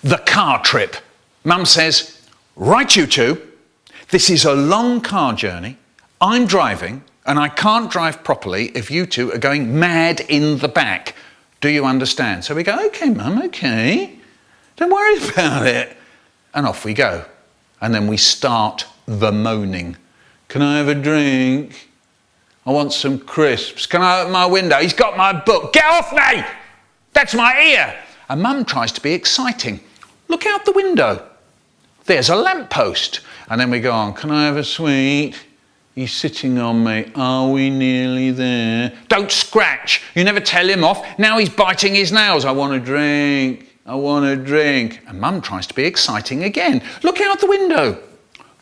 The car trip. Mum says, right you two, this is a long car journey. I'm driving and I can't drive properly if you two are going mad in the back. Do you understand? So we go, okay, Mum, okay. Don't worry about it. And off we go. And then we start the moaning. Can I have a drink? I want some crisps. Can I open my window? He's got my book. Get off me! That's my ear. And Mum tries to be exciting. Look out the window. There's a lamppost. And then we go on, can I have a sweet? He's sitting on me. Are we nearly there? Don't scratch. You never tell him off. Now he's biting his nails. I want a drink. I want a drink. And Mum tries to be exciting again. Look out the window.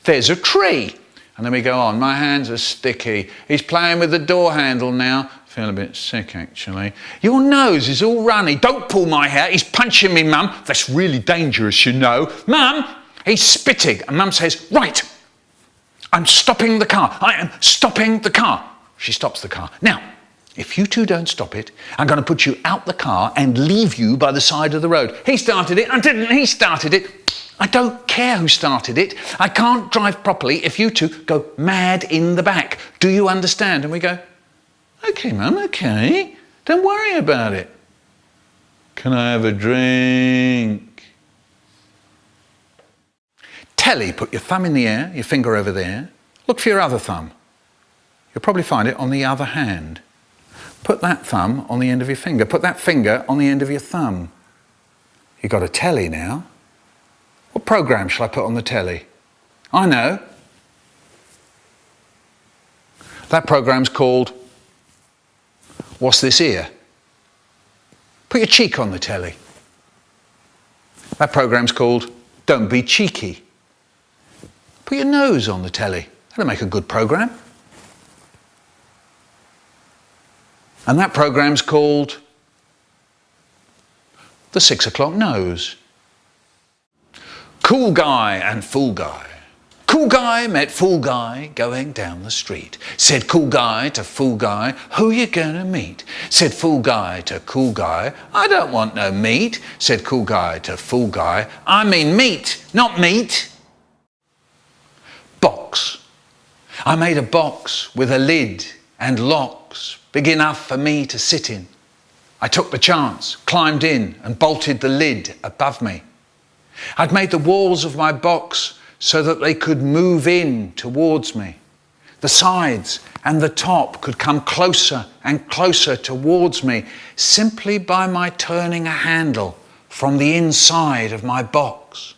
There's a tree. And then we go on. My hands are sticky. He's playing with the door handle now. I feel a bit sick, actually. Your nose is all runny. Don't pull my hair. He's punching me, Mum. That's really dangerous, you know. Mum, he's spitting. And Mum says, right, I'm stopping the car. I am stopping the car. She stops the car. Now, if you two don't stop it, I'm going to put you out the car and leave you by the side of the road. He started it, and didn't he started it? I don't care who started it. I can't drive properly if you two go mad in the back. Do you understand? And we go, okay, Mum, okay. Don't worry about it. Can I have a drink? Telly, put your thumb in the air, your finger over there. Look for your other thumb. You'll probably find it on the other hand. Put that thumb on the end of your finger. Put that finger on the end of your thumb. You've got a telly now. What programme shall I put on the telly? I know. That programme's called What's This Ear? Put your cheek on the telly. That programme's called Don't Be Cheeky. Put your nose on the telly. That'll make a good programme. And that programme's called The 6 o'clock Nose. Cool guy and fool guy. Cool guy met fool guy going down the street. Said cool guy to fool guy, who you gonna meet? Said fool guy to cool guy, I don't want no meat. Said cool guy to fool guy, I mean meat, not meat. Box. I made a box with a lid and locks, big enough for me to sit in. I took the chance, climbed in and bolted the lid above me. I'd made the walls of my box so that they could move in towards me. The sides and the top could come closer and closer towards me simply by my turning a handle from the inside of my box.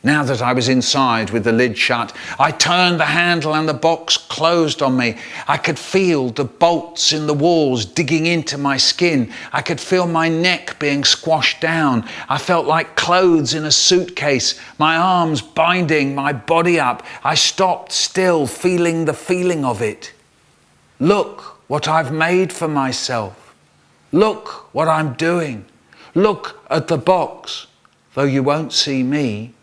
Now that I was inside with the lid shut, I turned the handle and the box closed on me. I could feel the bolts in the walls digging into my skin. I could feel my neck being squashed down. I felt like clothes in a suitcase, my arms binding my body up. I stopped still, feeling the feeling of it. Look what I've made for myself. Look what I'm doing. Look at the box. Though you won't see me,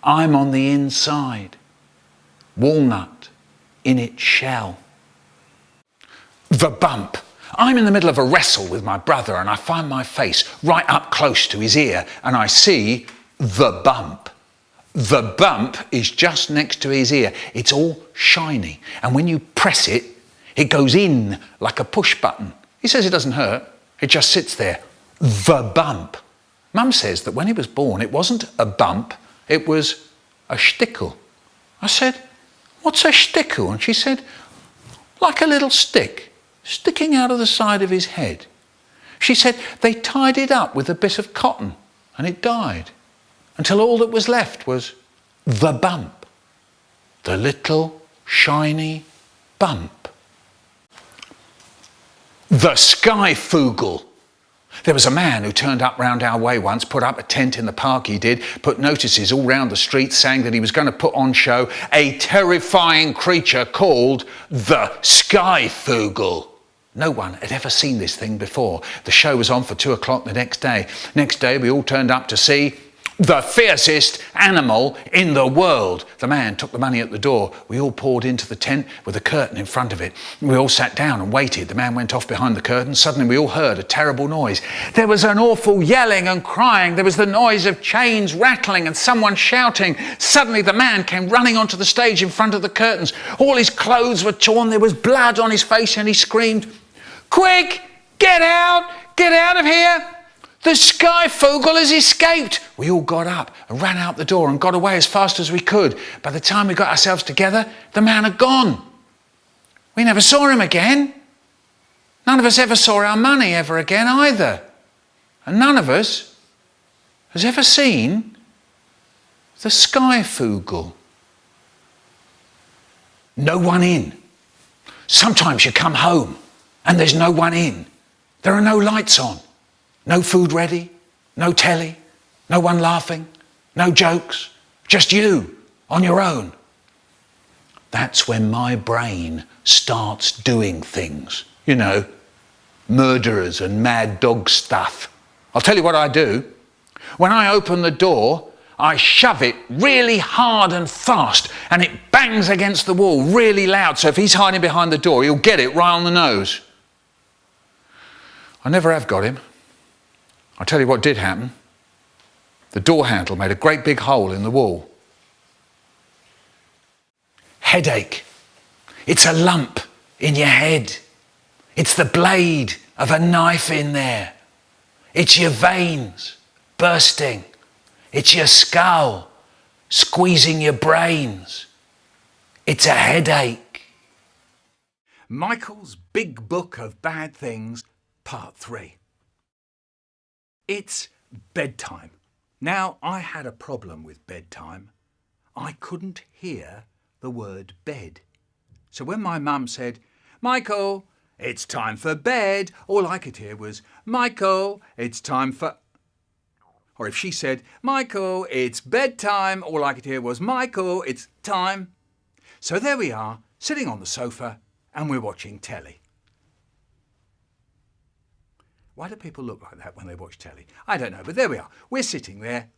I'm on the inside, walnut in its shell. The bump. I'm in the middle of a wrestle with my brother and I find my face right up close to his ear and I see the bump. The bump is just next to his ear. It's all shiny and when you press it, it goes in like a push button. He says it doesn't hurt, it just sits there. The bump. Mum says that when he was born, it wasn't a bump, it was a shtickle. I said, what's a shtickle? And she said, like a little stick sticking out of the side of his head. She said they tied it up with a bit of cotton and it died until all that was left was the bump. The little shiny bump. The Skyfoogle. There was a man who turned up round our way once, put up a tent in the park he did, put notices all round the street saying that he was going to put on show a terrifying creature called the Skyfoogle. No one had ever seen this thing before. The show was on for 2 o'clock the next day. Next day we all turned up to see The fiercest animal in the world. The man took the money at the door. We all poured into the tent with a curtain in front of it. We all sat down and waited. The man went off behind the curtain. Suddenly we all heard a terrible noise. There was an awful yelling and crying. There was the noise of chains rattling and someone shouting. Suddenly the man came running onto the stage in front of the curtains. All his clothes were torn. There was blood on his face and he screamed, "Quick, get out! Get out of here! The Skyfoogle has escaped!" We all got up and ran out the door and got away as fast as we could. By the time we got ourselves together, the man had gone. We never saw him again. None of us ever saw our money ever again either. And none of us has ever seen the Skyfoogle. No one in. Sometimes you come home and there's no one in. There are no lights on. No food ready, no telly, no one laughing, no jokes, just you on your own. That's when my brain starts doing things, you know, murderers and mad dog stuff. I'll tell you what I do. When I open the door, I shove it really hard and fast and it bangs against the wall really loud, so if he's hiding behind the door, he'll get it right on the nose. I never have got him. I'll tell you what did happen. The door handle made a great big hole in the wall. Headache. It's a lump in your head. It's the blade of a knife in there. It's your veins bursting. It's your skull squeezing your brains. It's a headache. Michael's Big Book of Bad Things, Part 3. It's bedtime. Now, I had a problem with bedtime. I couldn't hear the word bed. So when my mum said, "Michael, it's time for bed," all I could hear was, "Michael, it's time for..." Or if she said, "Michael, it's bedtime," all I could hear was, "Michael, it's time." So there we are, sitting on the sofa, and we're watching telly. Why do people look like that when they watch telly? I don't know, but there we are. We're sitting there.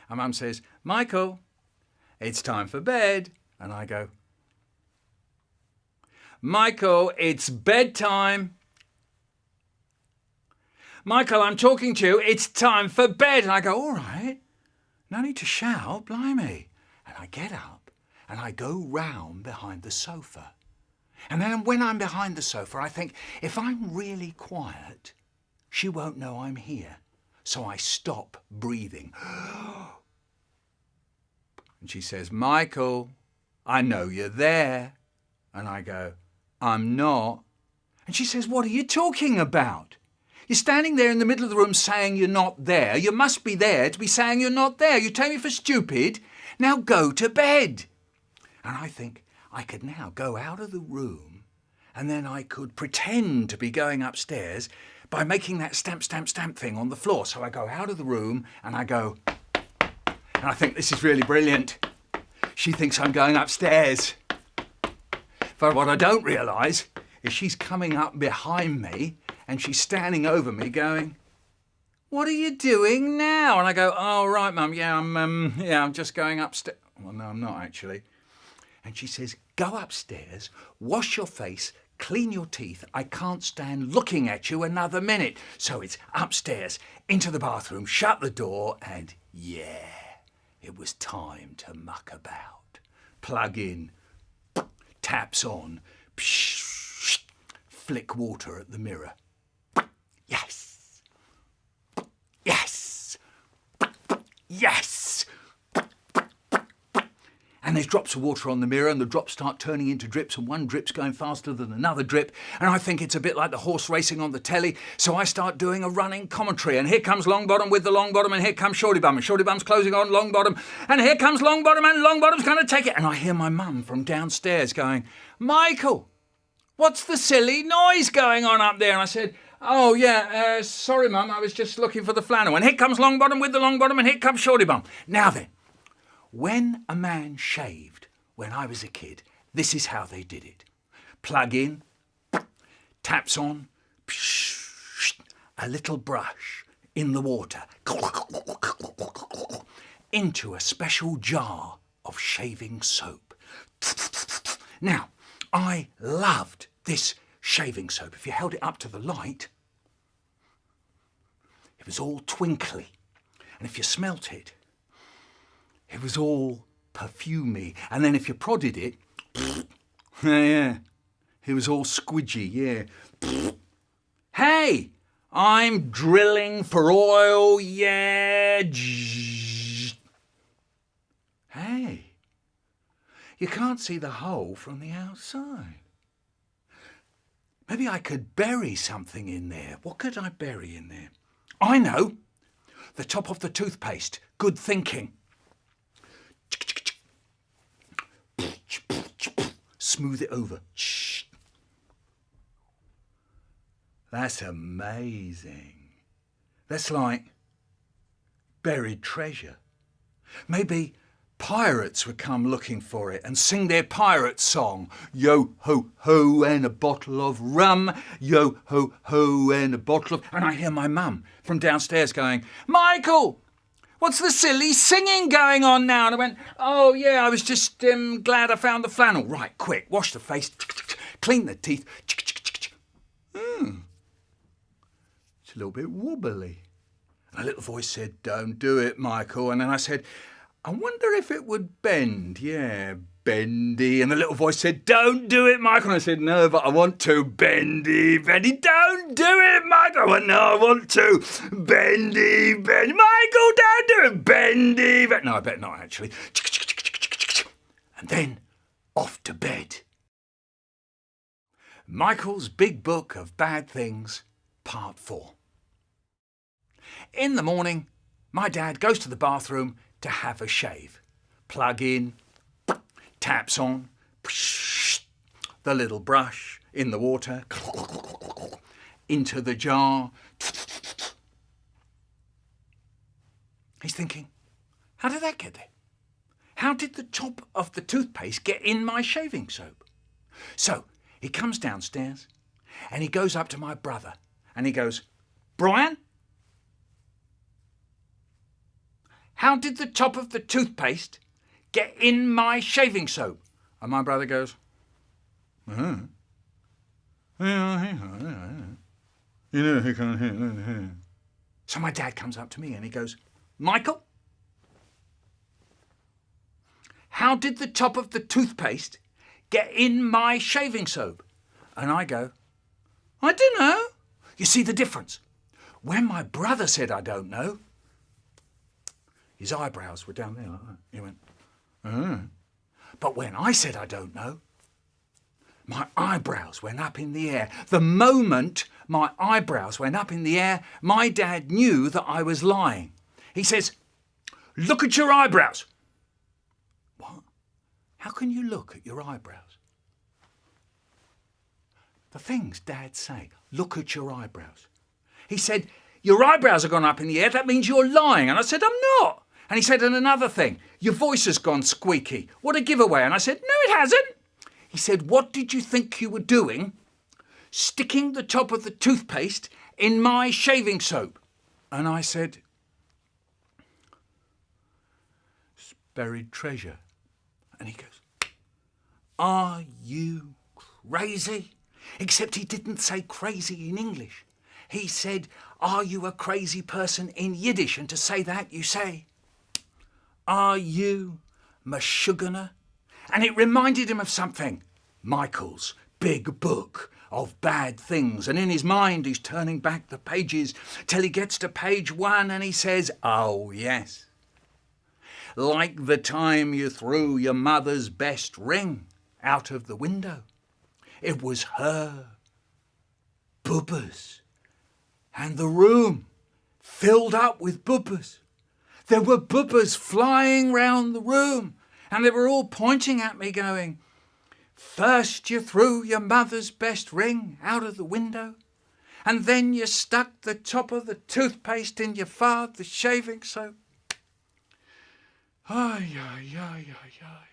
And Mum says, "Michael, it's time for bed." And I go, "Michael, it's bedtime." "Michael, I'm talking to you. It's time for bed." And I go, "All right, no need to shout, blimey." And I get up and I go round behind the sofa. And then when I'm behind the sofa, I think, if I'm really quiet, she won't know I'm here. So I stop breathing. And she says, "Michael, I know you're there." And I go, "I'm not." And she says, "What are you talking about? You're standing there in the middle of the room saying you're not there. You must be there to be saying you're not there. You take me for stupid. Now go to bed." And I think I could now go out of the room and then I could pretend to be going upstairs by making that stamp, stamp, stamp thing on the floor. So I go out of the room and I go, and I think this is really brilliant. She thinks I'm going upstairs. But what I don't realise is she's coming up behind me and she's standing over me going, "What are you doing now?" And I go, "Oh, right, Mum, I'm just going upstairs." Well, no, I'm not actually. And she says, "Go upstairs, wash your face, clean your teeth. I can't stand looking at you another minute." So it's upstairs, into the bathroom, shut the door, and it was time to muck about. Plug in, taps on, flick water at the mirror. Yes. Yes. Yes. And there's drops of water on the mirror and the drops start turning into drips and one drip's going faster than another drip. And I think it's a bit like the horse racing on the telly. So I start doing a running commentary. And here comes Longbottom with the Longbottom and here comes Shorty-Bum. And Shorty-Bum's closing on Longbottom. And here comes Longbottom and Longbottom's going to take it. And I hear my mum from downstairs going, "Michael, what's the silly noise going on up there?" And I said, "Oh, yeah, sorry, Mum, I was just looking for the flannel." And here comes Longbottom with the Longbottom and here comes Shorty-Bum. Now then. When a man shaved when I was a kid, this is how they did it. Plug in, taps on, a little brush in the water. into a special jar of shaving soap. Now, I loved this shaving soap. If you held it up to the light, it was all twinkly. And if you smelt it, it was all perfumey. And then if you prodded it, yeah, it was all squidgy, yeah. Hey, I'm drilling for oil, yeah. Hey, you can't see the hole from the outside. Maybe I could bury something in there. What could I bury in there? I know. The top of the toothpaste. Good thinking. Smooth it over. That's amazing. That's like buried treasure. Maybe pirates would come looking for it and sing their pirate song. Yo ho ho and a bottle of rum. Yo ho ho and a bottle of... And I hear my mum from downstairs going, Michael, what's the silly singing going on now? And I went, oh yeah, I was just glad I found the flannel. Right, quick, wash the face, clean the teeth. It's a little bit wobbly. And a little voice said, don't do it, Michael. And then I said, I wonder if it would bend. Yeah, bendy. And the little voice said, don't do it, Michael. And I said, no, but I want to. Bendy, bendy. Don't do it, Michael. I went, no, I want to. Bendy, bendy. Michael, don't do it. Bendy, bendy. No, I bet not, actually. And then off to bed. Michael's Big Book of Bad Things, Part 4. In the morning, my dad goes to the bathroom to have a shave. Plug in, taps on, the little brush in the water, into the jar. He's thinking, how did that get there? How did the top of the toothpaste get in my shaving soap? So he comes downstairs and he goes up to my brother and he goes, Brian, how did the top of the toothpaste get in my shaving soap? And my brother goes, So my dad comes up to me and he goes, Michael, how did the top of the toothpaste get in my shaving soap? And I go, I don't know. You see the difference? When my brother said I don't know, his eyebrows were down there like that. He went, But when I said I don't know, my eyebrows went up in the air. The moment my eyebrows went up in the air, my dad knew that I was lying. He says, look at your eyebrows. What? How can you look at your eyebrows? The things dads say, look at your eyebrows. He said, your eyebrows have gone up in the air, that means you're lying. And I said, I'm not. And he said, and another thing, your voice has gone squeaky. What a giveaway. And I said, no, it hasn't. He said, what did you think you were doing, sticking the top of the toothpaste in my shaving soap? And I said, it's buried treasure. And he goes, are you crazy? Except he didn't say crazy in English. He said, are you a crazy person in Yiddish? And to say that, you say, are you Meshuggah? And it reminded him of something. Michael's Big Book of Bad Things. And in his mind, he's turning back the pages till he gets to page 1 and he says, oh, yes. Like the time you threw your mother's best ring out of the window. It was her bubbas. And the room filled up with bubbas. There were bubbas flying round the room, and they were all pointing at me going, first you threw your mother's best ring out of the window, and then you stuck the top of the toothpaste in your father's shaving soap. Ay, ay, ay, ay, ay.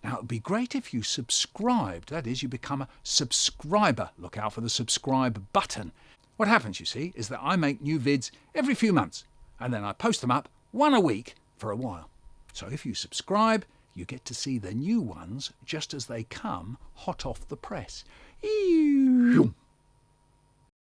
Now, it would be great if you subscribed. That is, you become a subscriber. Look out for the subscribe button. What happens, you see, is that I make new vids every few months, and then I post them up one a week for a while. So if you subscribe, you get to see the new ones just as they come hot off the press. Eeeew.